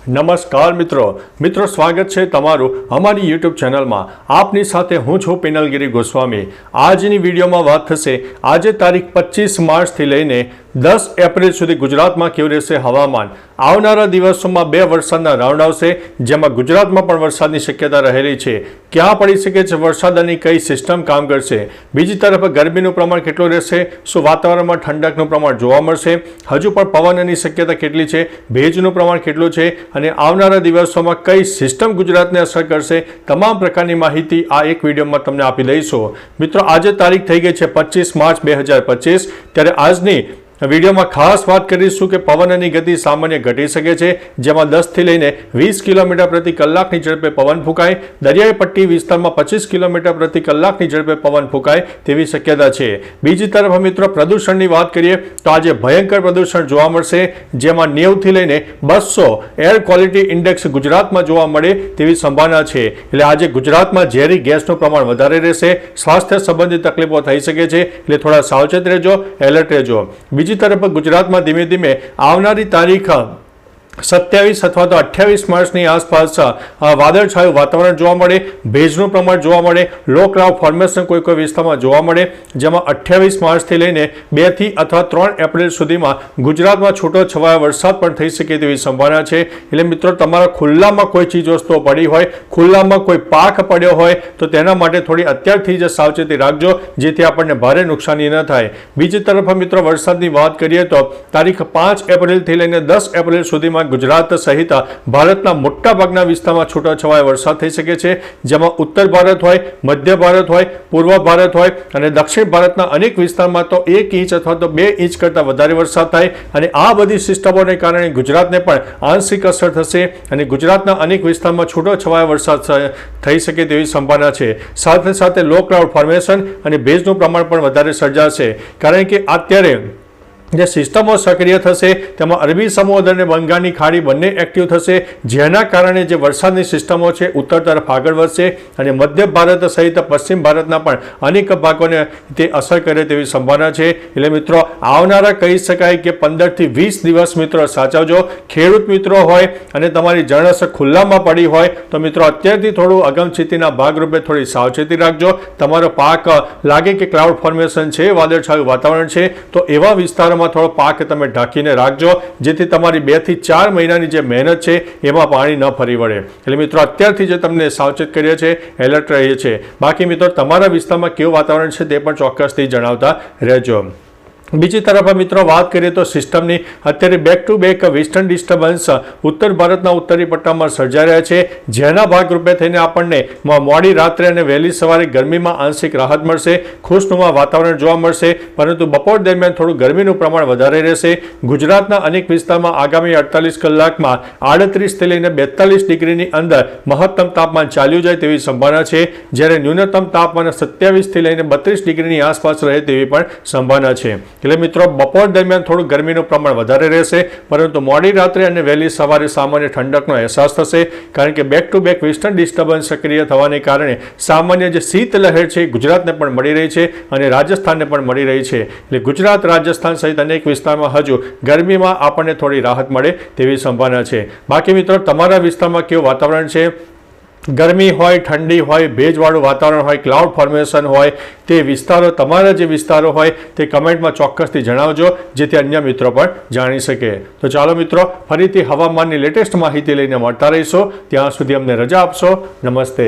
નમસ્કાર મિત્રો સ્વાગત છે તમારું અમારી યુટ્યુબ ચેનલમાં। આપની સાથે હું છું પિનલગીરી ગોસ્વામી। આજની વિડીયોમાં વાત થશે આજે તારીખ 25 માર્ચથી લઈને 10 એપ્રિલ સુધી ગુજરાતમાં કેવું રહેશે હવામાન। આવનારા દિવસોમાં બે વરસાદના રાઉન્ડ આવશે, જેમાં ગુજરાતમાં પણ વરસાદની શક્યતા રહેલી છે। ક્યાં પડી શકે છે વરસાદ અને કઈ સિસ્ટમ કામ કરશે? બીજી તરફ ગરમીનું પ્રમાણ કેટલું રહેશે? શું વાતાવરણમાં ઠંડકનું પ્રમાણ જોવા મળશે? હજુ પણ પવનની શક્યતા કેટલી છે? ભેજનું પ્રમાણ કેટલું છે? અને આવનારા દિવસોમાં કઈ સિસ્ટમ ગુજરાતને અસર કરશે? તમામ પ્રકારની માહિતી આ એક વિડીયોમાં તમને આપી દઈશું। મિત્રો, આજે તારીખ થઈ ગઈ છે 25 માર્ચ 2025। ત્યારે આજની વિડીયોમાં ખાસ વાત કરીશું કે પવનની ગતિ સામાન્ય ઘટી શકે છે, જેમાં 10 થી લઈને 20 કિલોમીટર પ્રતિ કલાકની ઝડપે પવન ફૂંકાય। દરિયાઈ પટ્ટી વિસ્તારમાં 25 કિલોમીટર પ્રતિ કલાકની ઝડપે પવન ફૂંકાય તેવી શક્યતા છે। બીજી તરફ મિત્રો પ્રદૂષણની વાત કરીએ તો આજે ભયંકર પ્રદૂષણ જોવા મળશે, જેમાં 90 થી લઈને 200 એર ક્વોલિટી ઇન્ડેક્સ ગુજરાતમાં જોવા મળે તેવી સંભાવના છે। એટલે આજે ગુજરાતમાં ઝેરી ગેસનું પ્રમાણ વધારે રહેશે, સ્વાસ્થ્ય સંબંધિત તકલીફો થઈ શકે છે, એટલે થોડા સાવચેત રહેજો, એલર્ટ રહેજો। બીજી તરફ ગુજરાતમાં ધીમે ધીમે આવનારી તારીખ 27 અથવા તો 28 માર્ચની આસપાસ વાદળછાયું વાતાવરણ જોવા મળે, ભેજનું પ્રમાણ જોવા મળે, લો ક્લાઉડ ફોર્મેશન કોઈ વિસ્તારમાં જોવા મળે, જેમાં 28 માર્ચથી લઈને 2 થી અથવા 3 એપ્રિલ સુધીમાં ગુજરાતમાં છૂટો છવાયો વરસાદ પણ થઈ શકે તેવી સંભાવના છે। એટલે મિત્રો, તમારા ખુલ્લામાં કોઈ ચીજ વસ્તુઓ પડી હોય, ખુલ્લામાં કોઈ પાક પડ્યો હોય તો તેના માટે થોડી અત્યારથી જ સાવચેતી રાખજો, જેથી આપણને ભારે નુકસાની ન થાય। બીજી તરફ મિત્રો વરસાદની વાત કરીએ તો તારીખ 5 એપ્રિલથી લઈને 10 એપ્રિલ સુધીમાં ગુજરાત સહિત ભારતના મોટા ભાગના વિસ્તારમાં છૂટાછવાયો વરસાદ થઈ શકે છે, જેમાં ઉત્તર ભારત હોય, મધ્ય ભારત હોય, પૂર્વ ભારત હોય અને દક્ષિણ ભારતના અનેક વિસ્તારમાં તો 1 ઇંચ અથવા તો 2 ઇંચ કરતાં વધારે વરસાદ થાય। અને આ બધી સિસ્ટમોને કારણે ગુજરાતને પણ આંશિક અસર થશે અને ગુજરાતના અનેક વિસ્તારમાં છૂટોછવાયો વરસાદ થઈ શકે તેવી સંભાવના છે। સાથે સાથે લો ક્લાઉડ ફોર્મેશન અને ભેજનું પ્રમાણ પણ વધારે સર્જાશે, કારણ કે અત્યારે જે સિસ્ટમો સક્રિય થશે તેમાં અરબી સમુદ્ર અને બંગાળની ખાડી બંને એક્ટિવ થશે, જેના કારણે જે વરસાદની સિસ્ટમો છે ઉત્તર તરફ આગળ વધશે અને મધ્ય ભારત સહિત પશ્ચિમ ભારતના પણ અનેક ભાગોને તે અસર કરે તેવી સંભાવના છે। એટલે મિત્રો, આવનારા કહી શકાય કે 15 થી 20 દિવસ મિત્રો સાચવજો। ખેડૂત મિત્રો હોય અને તમારી જણસ ખુલ્લામાં પડી હોય તો મિત્રો અત્યારથી થોડું અગમચેતીના ભાગરૂપે થોડી સાવચેતી રાખજો। તમારો પાક લાગે કે ક્લાઉડ ફોર્મેશન છે, વાદળછાયું વાતાવરણ છે, તો એવા વિસ્તારો થોડો પાક તમે ઢાંકીને રાખજો, જેથી તમારી 2 થી 4 મહિનાની જે મહેનત છે એમાં પાણી ન ફરી વળે। એટલે મિત્રો અત્યારથી જે તમને સાવચેત કરીએ છીએ, એલર્ટ રહીએ છીએ। બાકી મિત્રો તમારા વિસ્તારમાં કેવું વાતાવરણ છે તે પણ ચોક્કસથી જણાવતા રહેજો। બીજી તરફ મિત્રો વાત કરીએ તો સિસ્ટમની અત્યારે back to back western disturbance ઉત્તર ભારતના ઉત્તરી પટ્ટામાં સર્જાઈ રહ્યા છે, જેના ભાગરૂપે થઈને આપણને મોડી રાત્રે અને વહેલી સવારે ગરમીમાં આંશિક રાહત મળશે, ખુશનુમા વાતાવરણ જોવા મળશે, પરંતુ બપોર દરમિયાન થોડું ગરમીનું પ્રમાણ વધારે રહેશે। ગુજરાતના અનેક વિસ્તારમાં આગામી 48 કલાકમાં 38 થી લઈને 42 ડિગ્રીની અંદર મહત્તમ તાપમાન ચાલ્યું જાય તેવી સંભાવના છે, જ્યારે ન્યૂનતમ તાપમાન 27 થી લઈને 32 ડિગ્રીની આસપાસ રહે તેવી પણ સંભાવના છે। એટલે મિત્રો, બપોર દરમિયાન થોડું ગરમીનું પ્રમાણ વધારે રહેશે, પરંતુ મોડી રાત્રે અને વહેલી સવારે સામાન્ય ઠંડકનો અહેસાસ થશે, કારણ કે back to back western disturbance સક્રિય થવાને કારણે સામાન્ય જે શીત લહેર છે ગુજરાતને પણ મળી રહી છે અને રાજસ્થાનને પણ મળી રહી છે। એટલે ગુજરાત, રાજસ્થાન સહિત અનેક વિસ્તારમાં હજુ ગરમીમાં આપણને થોડી રાહત મળે તેવી સંભાવના છે। બાકી મિત્રો, તમારા વિસ્તારમાં કેવું વાતાવરણ છે? ગરમી હોય, ઠંડી હોય, ભેજવાળું વાતાવરણ હોય, ક્લાઉડ ફોર્મેશન હોય, તે વિસ્તારો, તમારા જે વિસ્તારો હોય તે કમેન્ટમાં ચોક્કસથી જણાવજો, જેથી અન્ય મિત્રો પણ જાણી શકે। તો ચાલો મિત્રો, ફરીથી હવામાનની લેટેસ્ટ માહિતી લઈને મળતા રહીશું। ત્યાં સુધી અમને રજા આપશો। નમસ્તે।